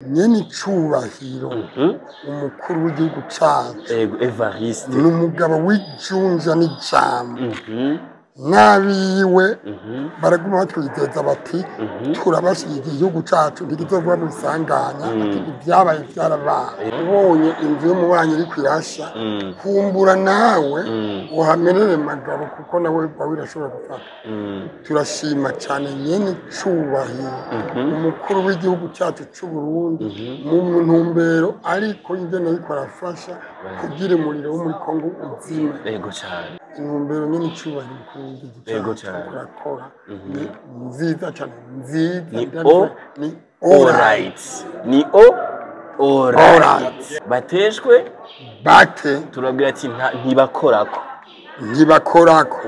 nyene icubahiro umukuru w'igihugu cacu Evariste n'umugabo w'ijunja n'ijambo n'abiwe baraguma batwizeza bati turabashigikiye igihugu cacu ntigizova mu isanganya ibyabaye byarabaye ubonye inzu y'umubanyi iri kwirasha kumbura nawe uhamerere magabo kuko nawe wawe irashobora gufata turashima cyane nyene icubahiro umukuru w'igihugu cacu c'u Burundi mu ntumbero ariko ingene ariko arafasha kugira umuriro wo muri Kongo uzime yego cyane intumbero nyene icubahiro yego cyane urakora nziza cyane nziza ni alright ni alright bateshwe bate turabwira ati ntibakorako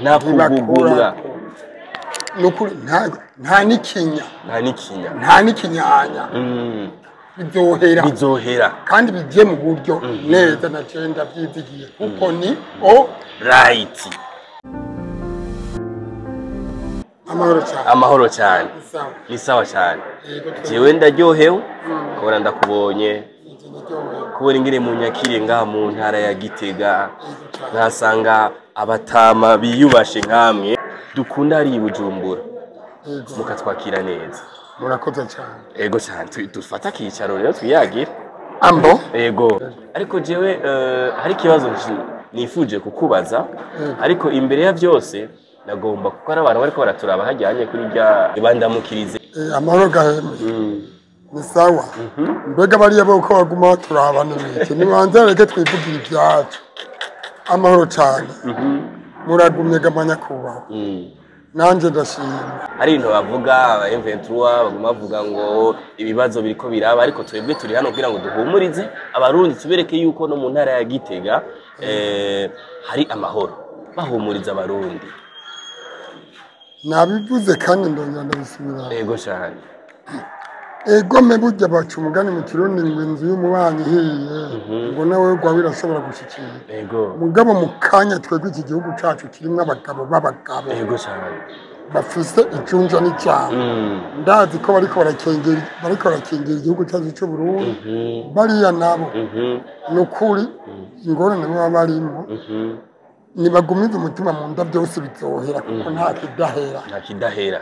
nta kugugumwa nukuri nta nikinyanya bizohera kandi bigiye mu buryo neza na cenda byizigiye kuko ni right amahoro cyane ni sawa cyane jewe ndaryohewe kubona ndakubonye kubona ingene mu nyakire ngaha mu ntara ya Gitega nkasanga abatama biyubashe nkamwe dukunda ari Bujumbura mukatwakira neza murakoze cyane ego cyane dufata kicaro rero twiyagira ambo ego ariko jewe hari kibazo nifuje kukubaza ariko imbere ya byose nagomba kuko ari abantu bariko baraturaba hajyanye kuri rya bandamukirize amahoro gaheme ni sawa mbega bariya boko baguma baturaba n'ibiki nibanze reke twivugira ibyacu amahoro cyane muragumye gamanya kubaho nanje ndashima hari ibintu bavuga aba M23 baguma bavuga ngo ibibazo biriko biraba ariko twebwe turi hano kugira ngo duhumurize abarundi tubereke yuko no mu ntara ya Gitega hari amahoro bahumuriza abarundi nabivuze kandi ndongera ndabisubira yego cyane ego meburya bacu umugani mu kirundi ngo inzu y'umubanyi hiye ngo nawe gwa birashobora gushikira yego mugabo mu kanya twebwe iki gihugu cacu kirimo abagabo b'abagabo yego cyane bafise icunja n'icyaha ndazi ko bariko barakengera igihugu cyacu cy'u Burundi bariya nabo nukuri ingorane baba barimo nibagumiza umutima mu nda byose bizohera kuko nta kidahera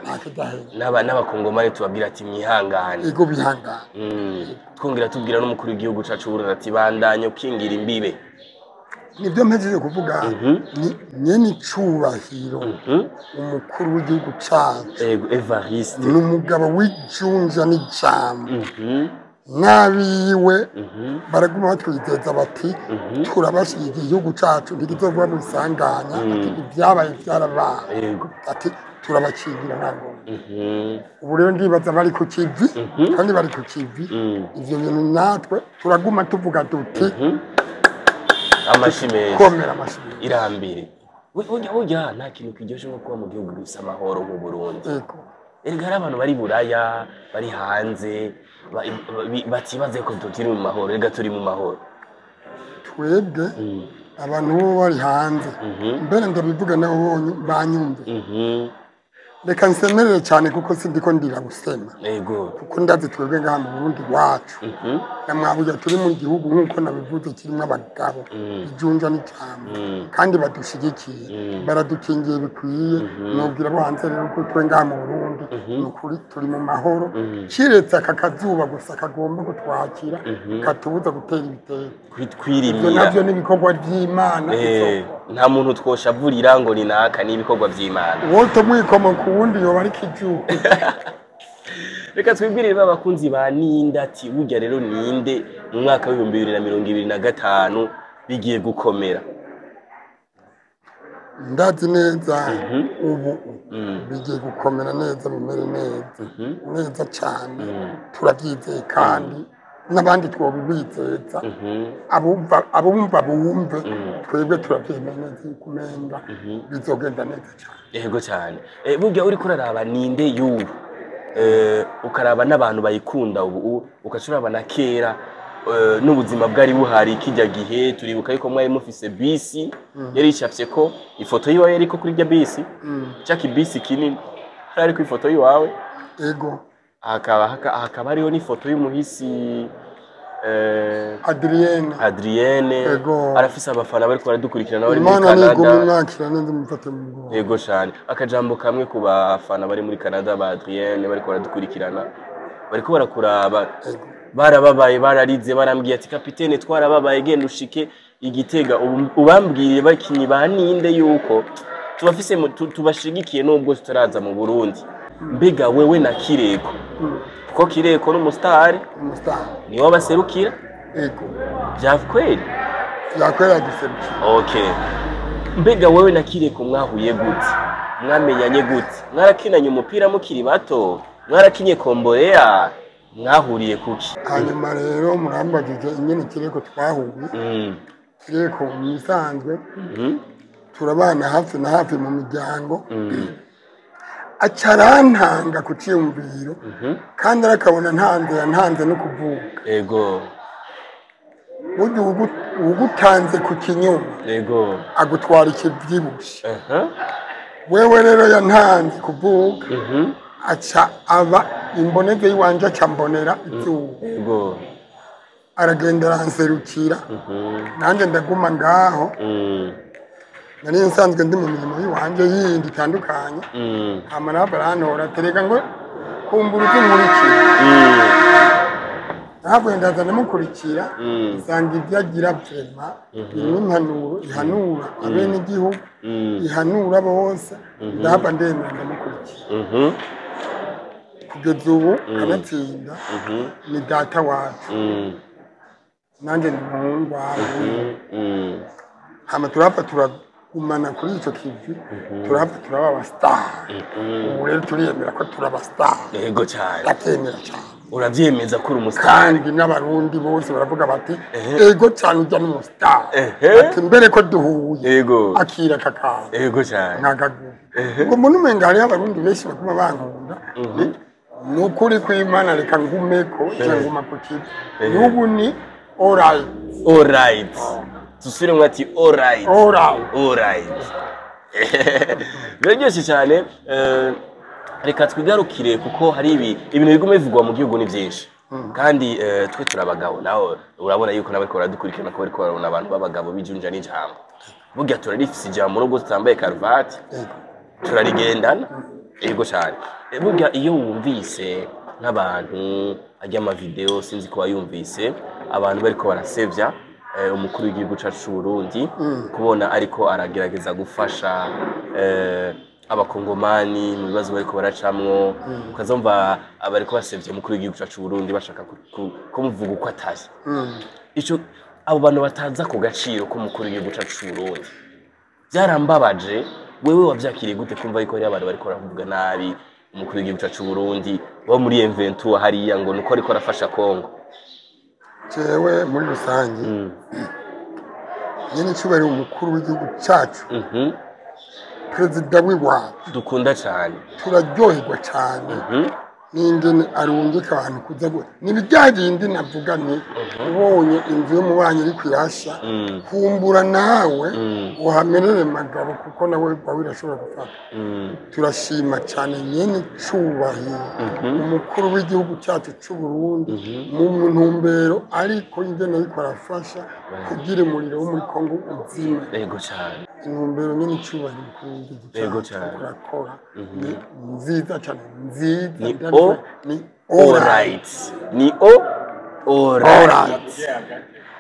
n'abakongomani tubabwira ati mwihangane ego bihangane twongera tubwira n'umukuru w'igihugu cacu Burundi ati bandanye ukingira imbibe nibyo mpejeje kuvuga nyene icubahiro umukuru w'igihugu cacu Evariste n'umugabo w'ijunja n'ijambo n'abiwe baraguma batwizeza bati turabashigikiye igihugu cacu ntigizova mu isanganya ibyabaye byarabaye ati turabakingira ntabwo ubu rero ndibaza bari ku kivi kandi bari ku kivi ivyo bintu natwe turaguma tuvuga duti amashimezi komera amashimezi irambire burya nta kintu kiryoshe nko kuba mu gihugu gifise amahoro nk'u Burundi erega hari abantu bari buraya bari hanze batibaze ko tukiri mu mahoro erega turi mu mahoro twebwe abantu bo bari hanze mbere ndabivuga nabo banyumve reka nsemerere cyane kuko sindiko ndira gusema yego kuko ndazi twebwe ngaha mu Burundi wacu na mwabuja turi mu gihugu nkuko nabivuze kirimo abagabo ijunja n'icambo kandi badushigikiye baradukingiye bikwiye nubwira bo hanze rero ko twe ngaha mu Burundi nukuri turi mu mahoro kiretse aka kazuba gusa kagomba kutwakira katubuza gutera ibitero kwirimira navyo n'ibikorwa by'Imana nta muntu twoshavurira ngo ni naka n'ibikorwa by'Imana wote mwikoma kuwundi yoba ari kijuku reka twibwirire abakunzi ba Ninda ati burya rero ninde mu mwaka wa 2025 bigiye gukomera ndazi neza ubu bigiye gukomera neza bimere neza cyane turabyizeye kandi n'abandi twobibizeza abumva bumve twebwe turabyemeye neza kumenga bizogenda neza cyane yego cyane burya uri kuraraba ninde y'ubu ukaraba n'abantu bayikunda ubu ukacuraba na kera n'ubuzima bwari buhari kijya gihe turibuka yuko mwari mufise bisi yari icafye ko ifoto yiwawe yariko kuri rya bisi cyaki bisi kinini hari ku ifoto yiwawe ego hakaba hariho n'ifoto y'umuhisi Adrienne arafise abafana bariko baradukurikirana bari muri Canada. Yego cyane. Akajambo kamwe ku bafana bari muri Canada ba Adrienne bariko baradukurikirana bariko barakuraba barababaye bararize barambwiye ati kapitene twarababaye genda ushike Igitega ubambwiye bakinyi baninde yuko tubafise tubashigikiye nubwo tutaraza mu Burundi. Mbega wewe na Kireko kuko Kireko n'umustar ni wabaserukira yego byakweli giserukira. Okay, mbega wewe na Kireko mwahuye gute mwamenyanye gute mwarakinanye umupira mukiri bato mwarakinye komborea mwahuriye kuki? Hanyuma rero murambagije ingene Kireko twahuye. Kireko musanzwe turabana hafi na hafi mu miryango acarantanga ku cyumviro kandi arakabona ntanze no kuvuga. Yego buryo ugutanze ku kinyoma yego agutwara ikibyibushe. Wewe rero yantanze kuvuga aca aba imboneze yiwanje acambonera izuba. Yego aragenda aranserukira nanjye ndaguma ngaho. Nari nsanzwe ndi mu mirimo yiwanje yindi itandukanye. Hama nabo barantora tereka ngo kumbura ukinkurikira. Ntabwo ndaza namukurikira nsanga ibyo agira vrema impanuro ihanura abene igihugu ihanura bose ndaba ndemera ndamukurikira. Kugeza ubu kanatsinda ni data wacu nanjye ndi umuhungu wawe. Hama turapfa turagumana kuri icyo kivi turapfa turaba abastar. Ubu rero turiyemera ko turaba star. Yego cyane ndabyemera cyane. Urabyemeza ko uri umustar kandi n'abarundi bose baravuga bati yego cyane ujya n'umustar. Ati mbere ko duhuye yego akira kakara. Yego cyane nkagaguye ngo umuntu umenga hariho abarundi benshi baguma bankunda. Nukuri kw'Imana reka ngumeko cyangwa ku kivi n'ubu ni alright tusire mwati alright biryoshye cyane. Reka twigarukire kuko hari ibintu bigume bivugwa mu gihugu ni byinshi kandi twe turabagabo naho urabona yuko nabariko baradukurikirana ko bariko barabona abantu b'abagabo bijunja n'ijambo. Burya turarifise ijambo nubwo tutambaye karuvati turarigendana. Yego cyane. Burya iyo wumvise nk'abantu ajya ama video sinzi ko wayumvise abantu bariko barasevya umukuru w'igihugu cyacu cy'u Burundi kubona ariko aragerageza gufasha abakongomani mu bibazo bariko baracamwo ukazumva abariko basevye umukuru w'igihugu cyacu cy'u Burundi bashaka kumuvuga uko atari ico abo bantu bataza ku gaciro ko umukuru w'igihugu cyacu cy'u Burundi byarambabaje. Wewe wavyakiriye gute kumva ariko ari abantu bariko baravuga nabi umukuru w'igihugu cyacu cy'u Burundi bo muri M23 hariya ngo nuko ariko arafasha Kongo? Jewe muri rusange nyene cyubari umukuru w'igihugu cyacu perezida w'iwacu dukunda cyane turaryoherwa cyane n'ingene arungika abantu kuza n'ibijyagindi navuga ni ubonye inzu yo mubanye iri kwirasha kumbura nawe uhamerere magabo kuko nawe birashobora gufata. Turashima cyane nyene cyubahiro umukuru w'igihugu cyacu cy'u Burundi mu ntumbero ariko ingene ariko arafasha kugira umuriro wo muri Kongo uzima. Yego cyane. Intumbero nyene cyubahiro umukuru w'igihugu cyacu kurakora nziza cyane nziza. Ni alright.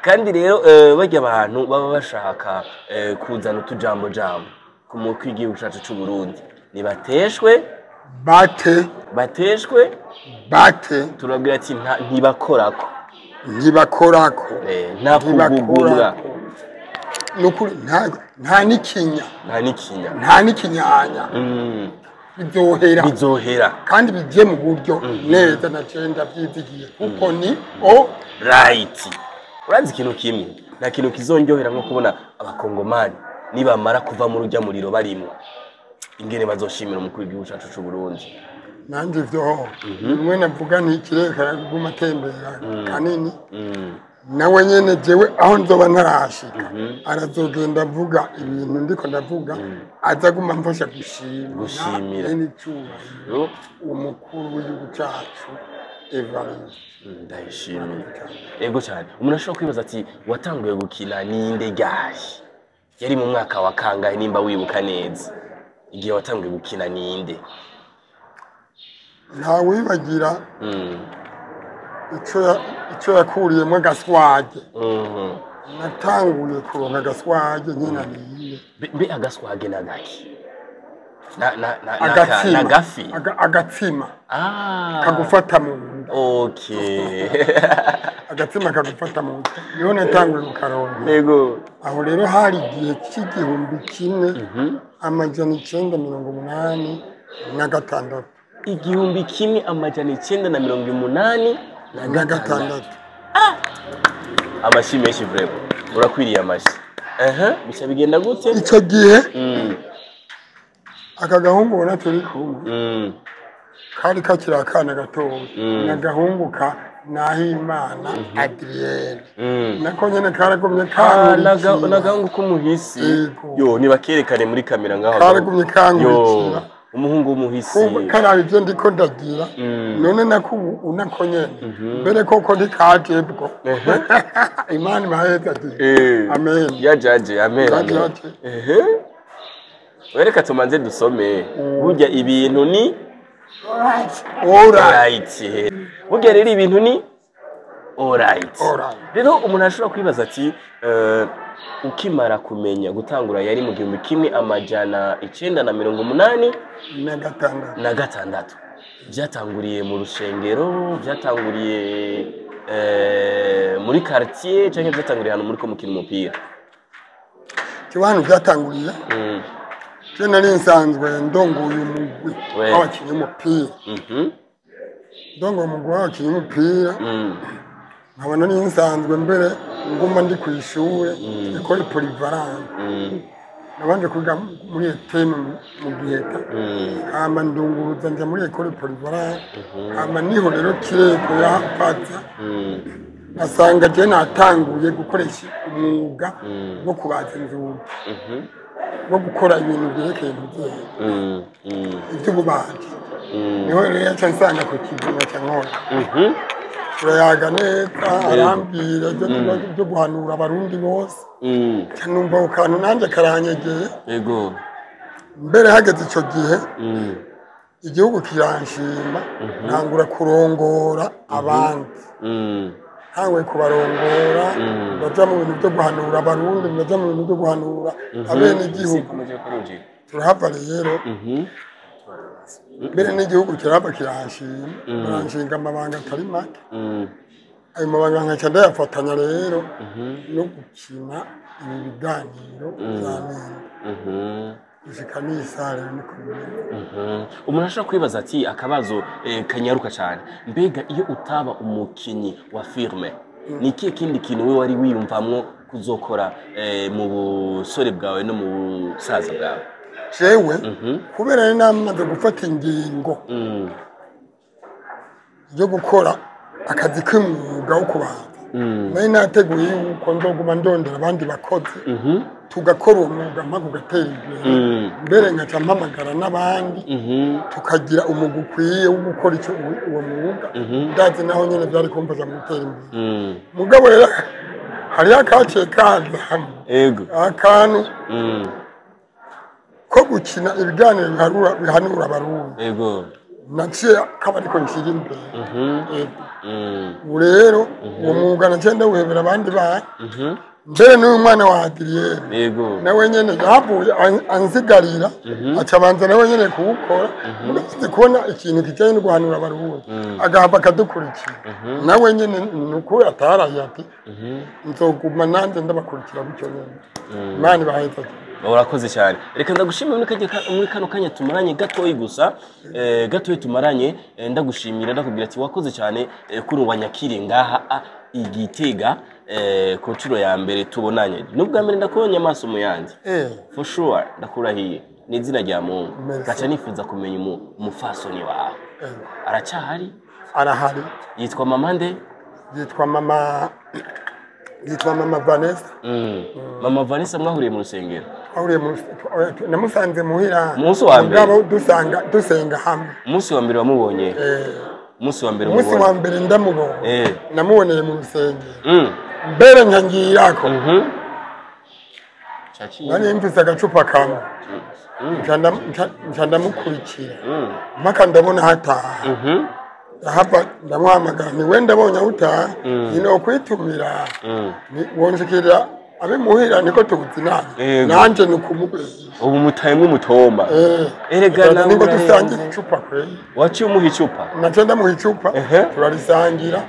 Kandi rero bajya abantu baba bashaka kuzana utujambo ku mukuru w'igihugu cyacu cy'u Burundi nibateshwe bate turabwira ati ntibakorako nta kugugumwa nukuri nta nikinyanya bizohera kandi bigiye mu buryo neza na cenda byizigiye kuko ni alright. Uranzi ikintu kimwe nta kintu kizonjohera nko kubona abakongomani nibamara kuva mu rujya muriro barimo ingene bazoshimira umukuru w'igihugu cyacu cy'u Burundi. nanjye ivyo rimwe navuga ntikireka kuguma atembera kanini nawe nyene jewe aho nzoba ntarashika arazogenda avuga ibintu ndiko ndavuga azaguma mfasha gushimira n'icubahiro umukuru w'igihugu cacu Evariste ndayishimiye ego cyane umuntu ashobora kwibaza ati watanguye gukina ninde gahe yari mu mwaka wa kangahe nimba wibuka neza igihe watanguye gukina ninde nta wibagira icyo yakuriyemo agaswage natanguye kuronka agaswage nyina niye mbe agaswage nagaki agafi agatsima kagufata mu nda okay agatsima kagufata mu nda niho natanguye kukaronka yego aho rero hari igihe cy'igihumbi kimwe amajana 986 igihumbi kimwe amajana 986 amashi menshi vrebo urakwiriye amashi bisha bigenda gute icyo gihe aka gahungu ubona turi kumwe kari kakiri akana gatoya n'agahunguka Nahimana Adrien nako nyene karagumye n'agahungu k'umuhisi yo nibakerekane muri kamera ngaho karagumye kangurikira umuhungu w'umuhisi karabe ivyo ndiko ndagira none nako unako nyene mbere koko ndikajebwo Imana baheza ati amen yajaje amen wereka tumanze dusome burya ibintu ni alright burya rero ibintu ni alright rero umuntu ashobora kwibaza ati ukimara kumenya gutangura yari mu gihumbi kimwe amajana 986 byatanguriye mu rushengero byatanguriye muri quartier cyangwa byatanguriye hano muri ko mukina umupira kibantu byatanguriye je nari nsanzwe ndongoye umugwi w'abakinyi umupira ndongoye umugwi w'abakinyi umupira nkabona ni nsanzwe mbere nguma ndi kw'ishure école polyvalente nabanje kwiga muri eteme mu Giheta hama ndunguruza nja muri école polyvalente hama niho rero kireko yafata asanga je natanguye gukoresha umwuga wo kubaza inzugi wo gukora ibintu byerekeye ubuzima iby'ububaji niho rero yaca nsanga ku kivuga cya nkora turayaga neza arambwira byo guhanura abarundi bose numva ukantu nanjye karanyegeye yego mbere hageze icyo gihe igihugu kiranshima ntangura kurongora abandi ntawe kubarongora baja mu bintu byo guhanura abarundi baja mu bintu byo guhanura abene igihugu turahava rero mbere n'igihugu kirahava kiranshima baranshinga amabanga atari make ayo mabanga nkaca ndayafatanya rero no gukina ibi biganiro bya nenda gushika n'isare niko umuntu ashobora kwibaza ati akabazo kanyaruka cyane mbega iyo utaba umukinyi wa filme ni ikihe kindi kintu we wari wiyumvamwo kuzokora mu busore bwawe no mu busaza bwawe jewe kubera ari namaze gufata ingingo yo gukora akazi k'umwuga wo kubaza nari nateguye yuko nzoguma ndondera abandi bakozi tugakora uwo mwuga mpaka ugatera imbere mbere nkaca mpamagara n'abandi tukagira umwuga ukwiye wo gukora uwo mwuga ndazi naho nyene byari kumfasha mu gutera imbere mugabo rero hariho akaciye kaza hamwe akantu ko gukina ibiganiro bihanura abarundi naciye kaba ariko nshyira imbere ubu rero uwo mwuga naciye ndawuhebera abandi bana mbere n'uyu mwana wa Adrien nawe nyene yavuye anzigarira aca abanza nawe nyene kuwukora mugaze kubona ikintu kijanye no guhanura abarundi agahava akadukurikira nawe nyene nuko ataraye ati nzoguma nanjye ndabakurikira bityo nyene Imana baheza urakoze cyane reka ndagushimira muri kano kanya tumaranye gatoyi gusa gatoyi tumaranye ndagushimira ndakubwira ati wakoze cyane kuri wanyakire ngaha igitega ku nshuro ya mbere tubonanye nubwo mbere ndakubonye amaso mu yanjye for sure ndakurahiye ni izina rya Mungu gaca nifuza kumenya umufasoni wawe aracahari arahari yitwa mama nde yitwa mama Vanessa mama Vanessa mwahuriye mu rusengero namusanze muhira umunsi wa mbere mugabo dusenga hamwe umunsi wa mbere wamubonye umunsi wa mbere ndamubonye namuboneye mu rusengero mbere nkangirako nari mfise agacupa kamwe nca ndamukurikira mpaka ndabona hataha hapa ndamuhamagara ni wenda bonye utaha ino kwitumira wonshikira abe muhira niko tubuzinana nanje nukumubwira ubu mutayemwe umutomba erega nawe niko dusangira icupa kwe waciye umuha icupa naca ndamuha icupa turarisangira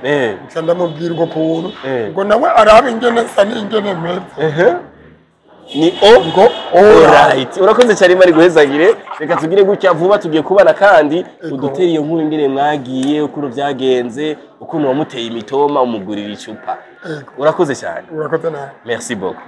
nca ndamubwira uko kuntu ngo nawe arabe ingene sa n'ingene meze ni ngo alright urakoze cyane mari guhezagire reka tugire gutya vuba tugiye kubana kandi udutera iyo nkuru ingene mwagiye ukuntu byagenze ukuntu wamuteye imitoma umugurira icupa urakoze cyane urakoze nawe merci beaucoup